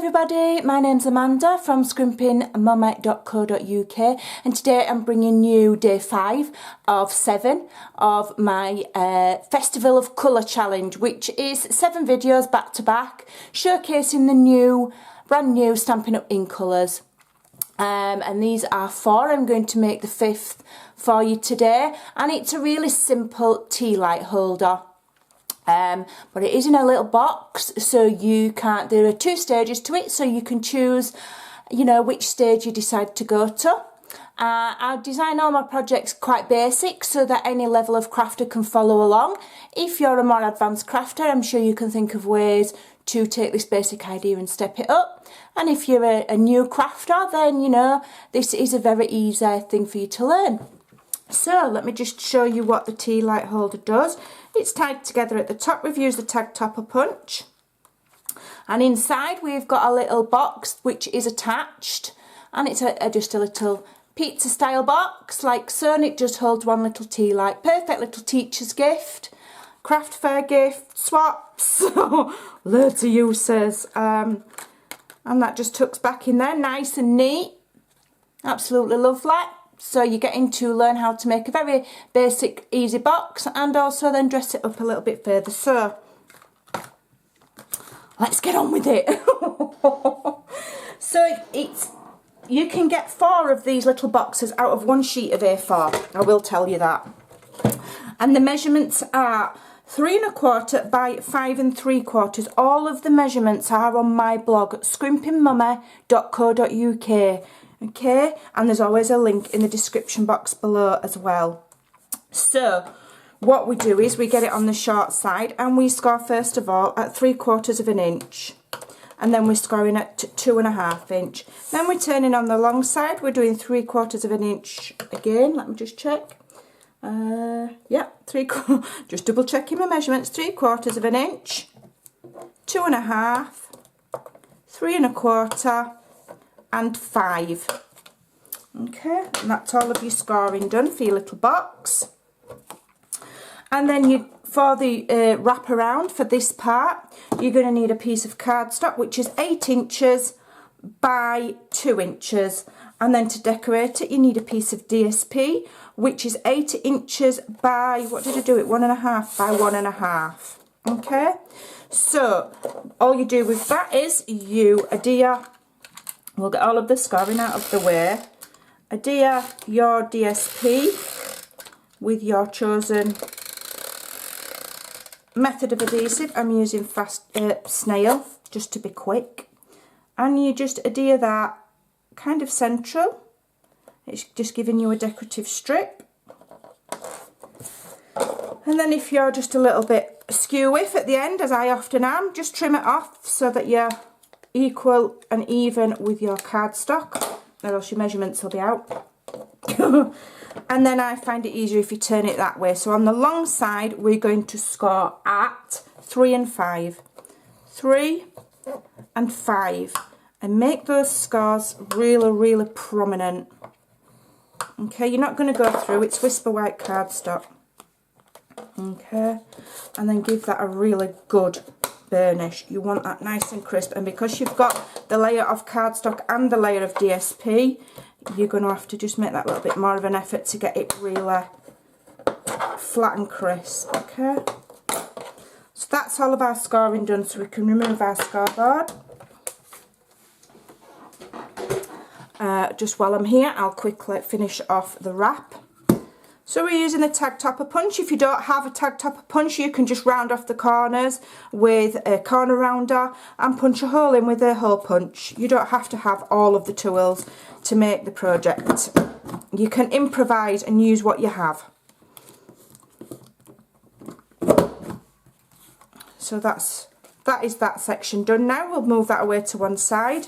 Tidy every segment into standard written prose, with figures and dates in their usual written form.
everybody, my name's Amanda from Scrimpingmommy.co.uk and today I'm bringing you day 5 of 7 of my Festival of Colour challenge, which is 7 videos back to back showcasing the brand new Stampin' Up in colours. And these are 4. I'm going to make the 5th for you today, and it's a really simple tea light holder. But it is in a little box, so there are 2 stages to it, so you can choose, which stage you decide to go to. I design all my projects quite basic so that any level of crafter can follow along. If you're a more advanced crafter, I'm sure you can think of ways to take this basic idea and step it up. And if you're a new crafter, then this is a very easy thing for you to learn. So let me just show you what the tea light holder does. It's tied together at the top. We've used the tag topper punch, and inside we've got a little box which is attached, and it's just a little pizza style box like so, and it just holds one little tea light. Perfect little teacher's gift, craft fair gift, swaps, loads of uses. And that just tucks back in there nice and neat, absolutely lovely. So you're getting to learn how to make a very basic, easy box, and also then dress it up a little bit further. So let's get on with it. So you can get 4 of these little boxes out of 1 sheet of A4. I will tell you that. And the measurements are 3 1/4 by 5 3/4. All of the measurements are on my blog, Scrimpingmommy.co.uk. Okay, and there's always a link in the description box below as well. So what we do is we get it on the short side, and we score first of all at 3/4 of an inch, and then we're scoring at 2 1/2 inch. Then we're turning on the long side, we're doing 3/4 of an inch again. Let me just check. Yeah, just double checking my measurements. 3/4 of an inch, 2 1/2, 3 1/4, and 5. Okay, and that's all of your scoring done for your little box. And then for the wrap around for this part, you're going to need a piece of cardstock which is 8 inches by 2 inches. And then to decorate it, you need a piece of DSP which is 8 inches by, what did I do it, 1 1/2 by 1 1/2. Okay, so all you do with that is you adhere. We'll get all of the scoring out of the way. Adhere your DSP with your chosen method of adhesive. I'm using snail just to be quick. And you just adhere that kind of central. It's just giving you a decorative strip. And then if you're just a little bit skew-whiff at the end, as I often am, just trim it off so that you're equal and even with your cardstock, or else your measurements will be out. And then I find it easier if you turn it that way. So on the long side, we're going to score at 3 and 5. 3 and 5. And make those scores really, really prominent. Okay, you're not going to go through, it's Whisper White cardstock. Okay, and then give that a really good burnish. You want that nice and crisp, and because you've got the layer of cardstock and the layer of DSP, you're going to have to just make that little bit more of an effort to get it really flat and crisp. Okay, so that's all of our scoring done, so we can remove our scoreboard. Just while I'm here, I'll quickly finish off the wrap. So we're using the tag topper punch. If you don't have a tag topper punch, you can just round off the corners with a corner rounder and punch a hole in with a hole punch. You don't have to have all of the tools to make the project. You can improvise and use what you have. So that is that section done now. We'll move that away to one side.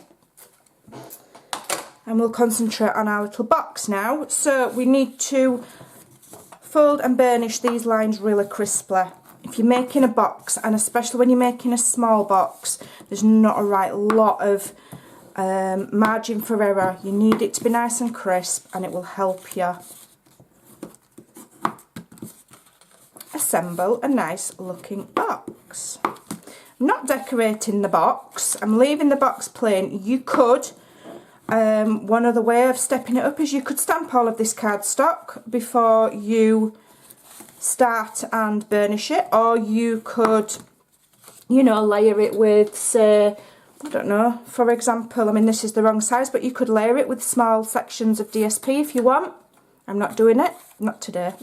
And we'll concentrate on our little box now. So we need to fold and burnish these lines really crisply. If you're making a box, and especially when you're making a small box, there's not a right lot of margin for error. You need it to be nice and crisp, and it will help you assemble a nice looking box. I'm not decorating the box, I'm leaving the box plain. You could, one other way of stepping it up is you could stamp all of this cardstock before you start and burnish it, or you could, you know, layer it with, say, I don't know, for example, I mean this is the wrong size, but you could layer it with small sections of DSP if you want. I'm not doing it, not today.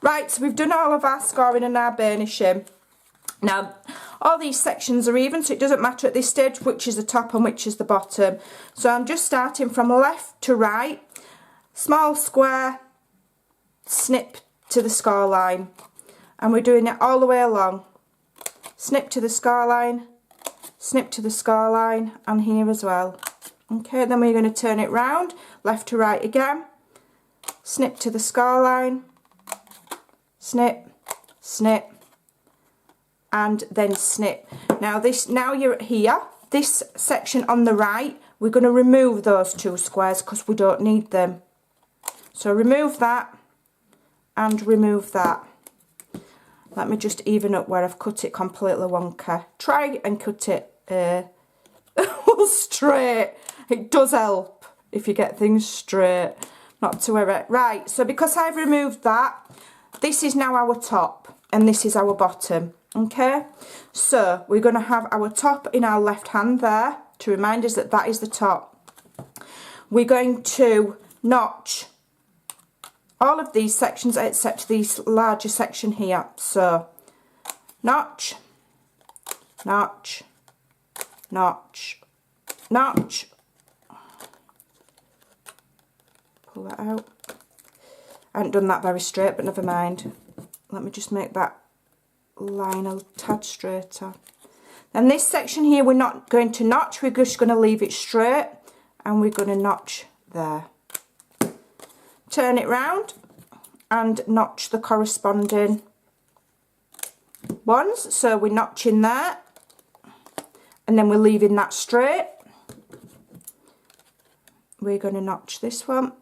Right, so we've done all of our scoring and our burnishing. Now, all these sections are even, so it doesn't matter at this stage which is the top and which is the bottom. So I'm just starting from left to right, small square, snip to the score line. And we're doing it all the way along. Snip to the score line, snip to the score line, and here as well. Okay, then we're going to turn it round, left to right again. Snip to the score line, snip, snip, and then snip. Now you're here, this section on the right, we're going to remove those two squares because we don't need them. So remove that and remove that. Let me just even up where I've cut it completely wonky. Try and cut it straight. It does help if you get things straight, not to error. Right, so because I've removed that, this is now our top and this is our bottom. Okay, so we're going to have our top in our left hand there to remind us that that is the top. We're going to notch all of these sections except this larger section here. So notch, notch, notch, notch. Pull that out. I haven't done that very straight, but never mind. Let me just make that line a tad straighter. Then this section here we're not going to notch, we're just going to leave it straight and we're going to notch there. Turn it round and notch the corresponding ones. So we're notching there and then we're leaving that straight. We're going to notch this one.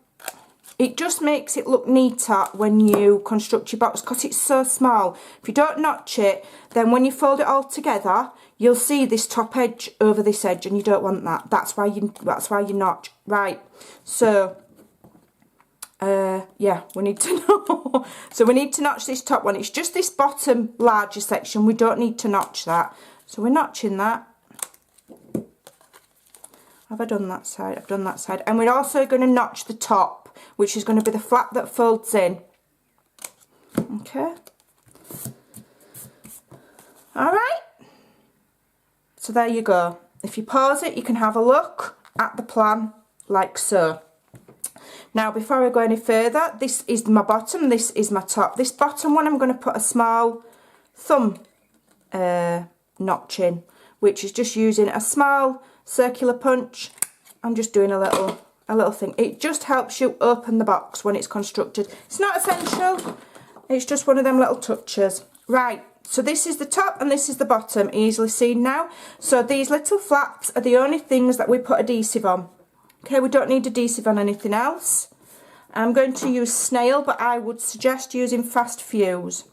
It just makes it look neater when you construct your box because it's so small. If you don't notch it, then when you fold it all together, you'll see this top edge over this edge and you don't want that. That's why you notch. Right, so yeah, we need to know. So we need to notch this top one. It's just this bottom larger section. We don't need to notch that. So we're notching that. Have I done that side? I've done that side. And we're also going to notch the top, which is going to be the flap that folds in. Okay. Alright. So there you go. If you pause it, you can have a look at the plan like so. Now, before I go any further, this is my bottom, this is my top. This bottom one I'm going to put a small thumb notch in, which is just using a small circular punch. I'm just doing a little thing. It just helps you open the box when it's constructed. It's not essential, it's just one of them little touches. Right, so this is the top and this is the bottom, easily seen now. So these little flaps are the only things that we put adhesive on. Okay, we don't need adhesive on anything else. I'm going to use snail, but I would suggest using fast fuse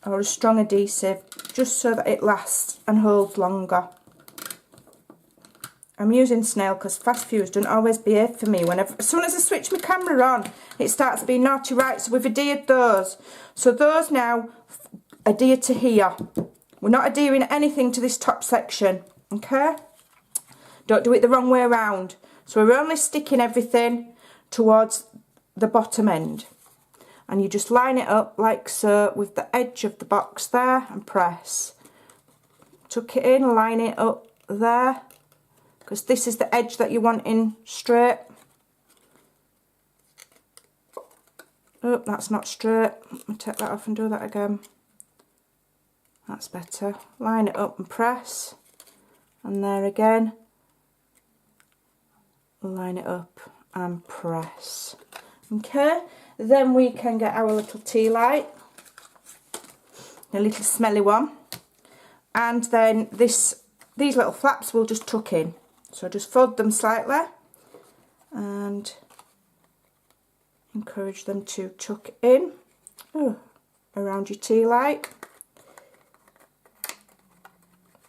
or a strong adhesive, just so that it lasts and holds longer. I'm using snail because fast fuse doesn't always behave for me. As soon as I switch my camera on, it starts being naughty. Right, so we've adhered those. So those now adhere to here. We're not adhering anything to this top section, okay? Don't do it the wrong way around. So we're only sticking everything towards the bottom end. And you just line it up like so with the edge of the box there and press. Tuck it in, line it up there. Because this is the edge that you want in straight. Oh, that's not straight. Let me take that off and do that again. That's better. Line it up and press. And there again. Line it up and press. Okay, then we can get our little tea light, a little smelly one, and then these little flaps will just tuck in. So just fold them slightly and encourage them to tuck in around your tea light.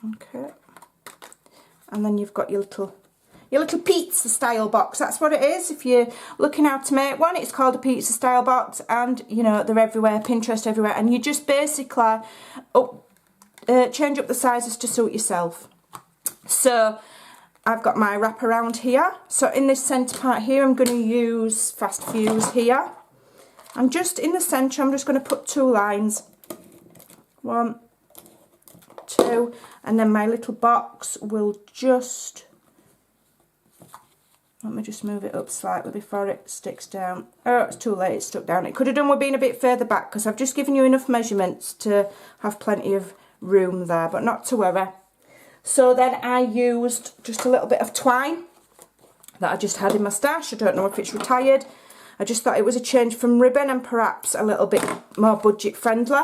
Okay. And then you've got your little pizza style box. That's what it is. If you're looking how to make one, it's called a pizza style box, and you know they're everywhere, Pinterest everywhere, and you just basically change up the sizes to suit yourself. So I've got my wraparound here. So in this centre part here, I'm going to use Fast Fuse here. And just in the centre, I'm just going to put 2 lines. 1, 2, and then my little box will just, let me just move it up slightly before it sticks down. Oh, it's too late, it's stuck down. It could have done with being a bit further back because I've just given you enough measurements to have plenty of room there, but not to worry. So then I used just a little bit of twine that I just had in my stash. I don't know if it's retired. I just thought it was a change from ribbon and perhaps a little bit more budget friendly.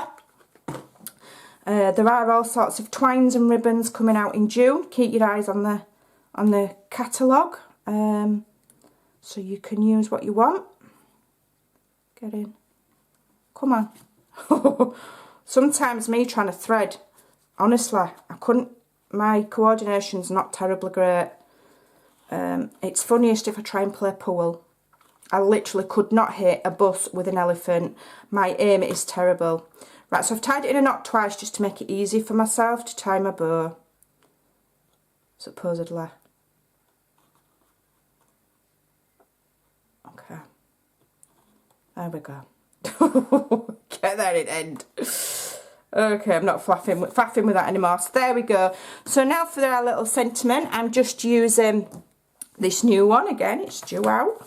There are all sorts of twines and ribbons coming out in June. Keep your eyes on the catalogue, so you can use what you want. Get in. Come on. Sometimes me trying to thread, honestly, I couldn't. My coordination's not terribly great. It's funniest if I try and play pool. I literally could not hit a bus with an elephant. My aim is terrible. Right, so I've tied it in a knot twice just to make it easy for myself to tie my bow, supposedly. Okay. There we go. Get there in end. Okay, I'm not faffing with that anymore. So there we go. So now for our little sentiment, I'm just using this new one again. It's due out.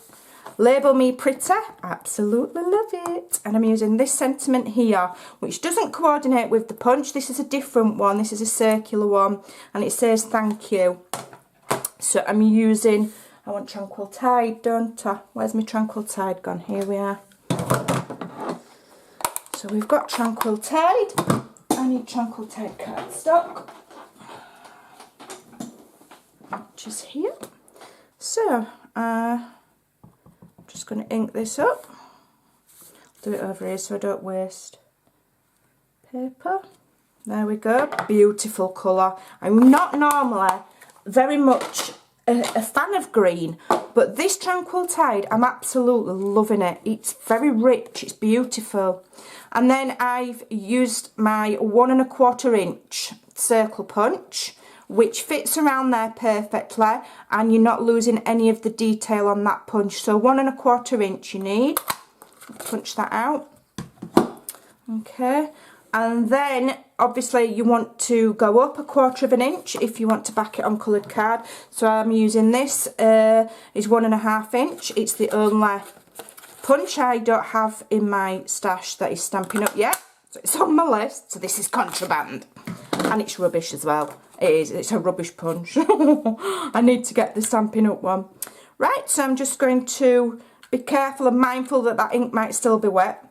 Label Me Pretty. Absolutely love it. And I'm using this sentiment here, which doesn't coordinate with the punch. This is a different one. This is a circular one, and it says thank you. So I'm using, I want Tranquil Tide, don't I? Where's my Tranquil Tide gone? Here we are. So we've got Tranquil Tide. I need Tranquil Tide cardstock, which is here. So just going to ink this up. Do it over here so I don't waste paper. There we go. Beautiful colour. I'm not normally very much a fan of green, but this Tranquil Tide, I'm absolutely loving it. It's very rich, it's beautiful. And then I've used my 1 1/4 inch circle punch, which fits around there perfectly, and you're not losing any of the detail on that punch. So 1 1/4 inch you need. Punch that out. Okay. And then obviously you want to go up 1/4 inch if you want to back it on coloured card. So I'm using this, is 1 1/2 inch. It's the only punch I don't have in my stash that is Stampin' Up yet. So it's on my list. So this is contraband. And it's rubbish as well. It is, it's a rubbish punch. I need to get the Stampin' Up one. Right, so I'm just going to be careful and mindful that that ink might still be wet.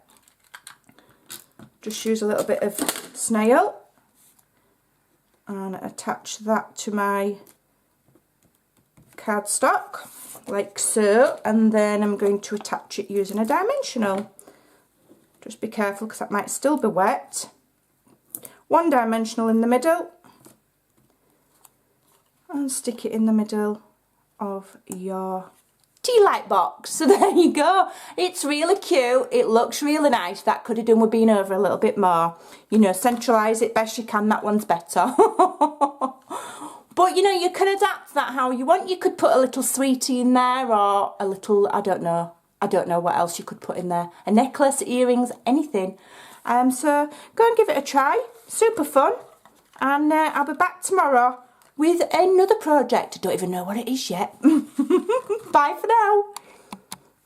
Just use a little bit of snail and attach that to my cardstock like so, and then I'm going to attach it using a dimensional. Just be careful because that might still be wet. 1 dimensional in the middle and stick it in the middle of your tea light box. So there you go. It's really cute. It looks really nice. That could have done with being over a little bit more. You know, centralise it best you can. That one's better. But you know, you can adapt that how you want. You could put a little sweetie in there, or a little, I don't know what else you could put in there. A necklace, earrings, anything. So go and give it a try. Super fun. And I'll be back tomorrow with another project. I don't even know what it is yet. Bye for now.